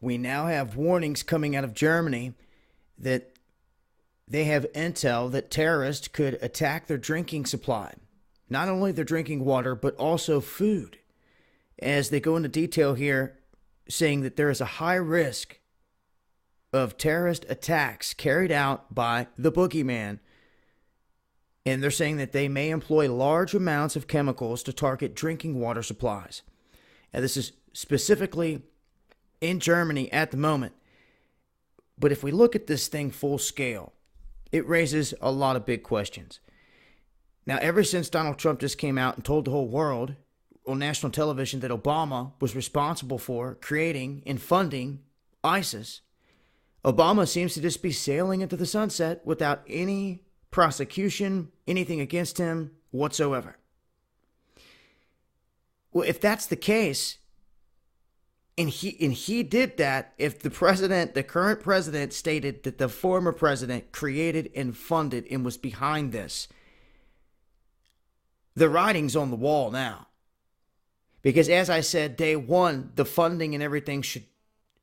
We now have warnings coming out of Germany that they have intel that terrorists could attack their drinking supply. Not only their drinking water, but also food. As they go into detail here, saying that there is a high risk of terrorist attacks carried out by the boogeyman. And they're saying that they may employ large amounts of chemicals to target drinking water supplies. And this is specifically in Germany at the moment. But if we look at this thing full scale, it raises a lot of big questions. Now, ever since Donald Trump just came out and told the whole world on national television that Obama was responsible for creating and funding ISIS, Obama seems to just be sailing into the sunset without any prosecution, anything against him whatsoever. Well, if that's the case, and he did that, if the current president stated that the former president created and funded and was behind this, the writing's on the wall now. Because as I said, day one, the funding and everything should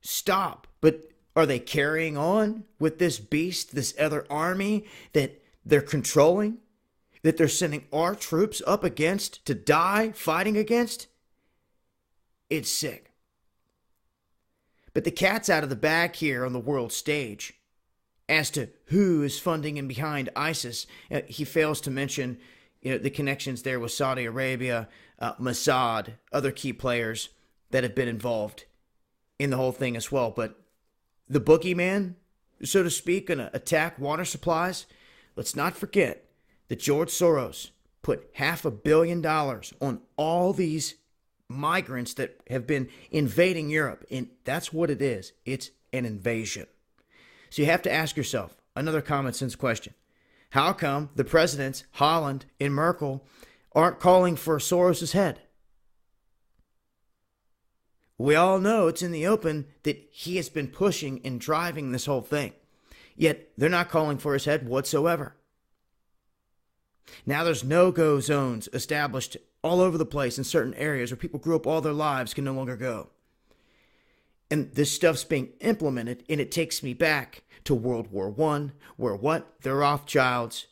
stop. But are they carrying on with this beast, this other army that they're controlling, that they're sending our troops up against to die fighting against? It's sick. But the cat's out of the bag here on the world stage as to who is funding and behind ISIS. He fails to mention the connections there with Saudi Arabia, Mossad, other key players that have been involved in the whole thing as well. But the boogeyman, so to speak, going to attack water supplies. Let's not forget that George Soros put $500 million on all these migrants that have been invading Europe. And that's what it is. It's an invasion. So you have to ask yourself another common sense question. How come the presidents, Holland and Merkel, aren't calling for Soros's head? We all know it's in the open that he has been pushing and driving this whole thing. Yet they're not calling for his head whatsoever. Now there's no-go zones established all over the place in certain areas where people grew up all their lives can no longer go. And this stuff's being implemented, and it takes me back to World War I, where what? The Rothschilds,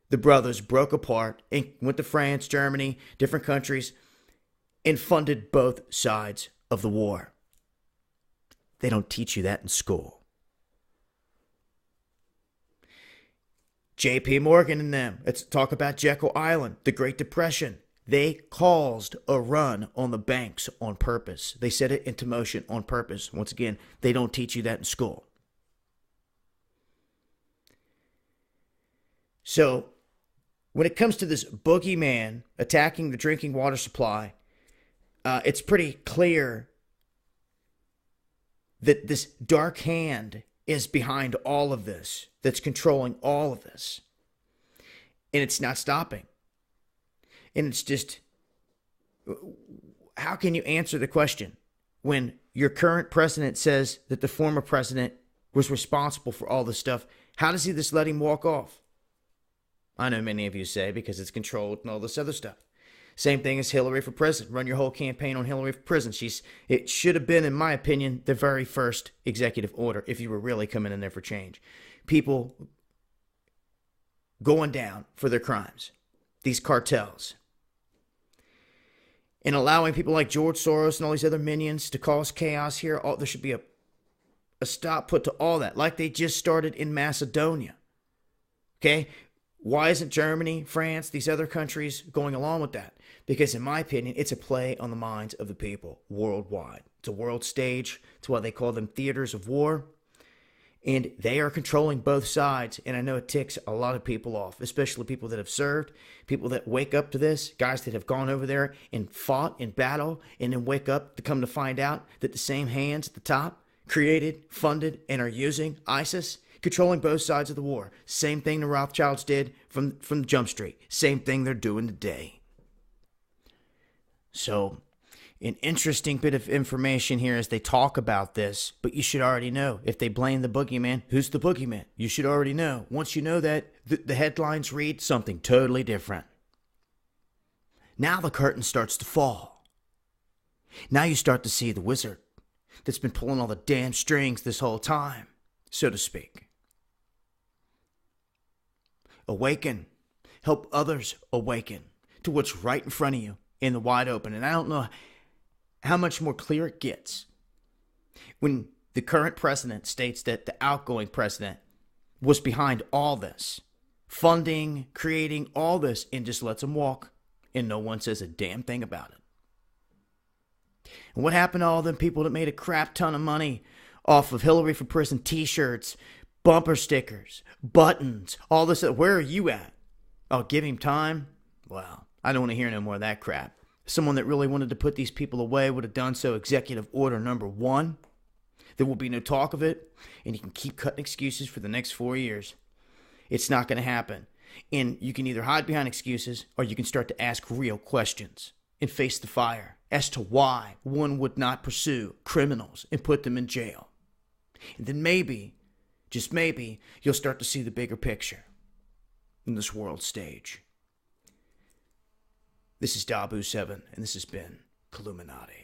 the brothers broke apart and went to France, Germany, different countries, and funded both sides of the war. They don't teach you that in school. J.P. Morgan and them, let's talk about Jekyll Island, the Great Depression. They caused a run on the banks on purpose. They set it into motion on purpose. Once again, they don't teach you that in school. So, when it comes to this boogeyman attacking the drinking water supply, it's pretty clear that this dark hand is behind all of this, that's controlling all of this. And it's not stopping. And it's just, how can you answer the question when your current president says that the former president was responsible for all this stuff? How does he just let him walk off? I know many of you say because it's controlled and all this other stuff. Same thing as Hillary for president. Run your whole campaign on Hillary for president. It should have been, in my opinion, the very first executive order if you were really coming in there for change. People going down for their crimes. These cartels. And allowing people like George Soros and all these other minions to cause chaos here. There should be a stop put to all that, like they just started in Macedonia. Okay? Why isn't Germany, France, these other countries going along with that? Because in my opinion, it's a play on the minds of the people worldwide. It's a world stage. It's why they call them theaters of war. And they are controlling both sides. And I know it ticks a lot of people off, especially people that have served, people that wake up to this, guys that have gone over there and fought in battle, and then wake up to come to find out that the same hands at the top created, funded, and are using ISIS, controlling both sides of the war. Same thing the Rothschilds did from Jump Street. Same thing they're doing today. So, an interesting bit of information here as they talk about this, but you should already know. If they blame the boogeyman, who's the boogeyman? You should already know. Once you know that, the headlines read something totally different. Now the curtain starts to fall. Now you start to see the wizard. that's been pulling all the damn strings this whole time, so to speak. Awaken. Help others awaken to what's right in front of you in the wide open. And I don't know how much more clear it gets when the current president states that the outgoing president was behind all this, funding, creating all this, and just lets them walk, and no one says a damn thing about it. And what happened to all them people that made a crap ton of money off of Hillary for Prison t-shirts, bumper stickers, buttons, all this? Where are you at? Oh, give him time? Well, I don't want to hear no more of that crap. Someone that really wanted to put these people away would have done so. Executive Order number 1. There will be no talk of it, and you can keep cutting excuses for the next 4 years. It's not going to happen. And you can either hide behind excuses, or you can start to ask real questions and face the fire as to why one would not pursue criminals and put them in jail. And then maybe, just maybe, you'll start to see the bigger picture in this world stage. This is Dabu7, and this has been Killuminati.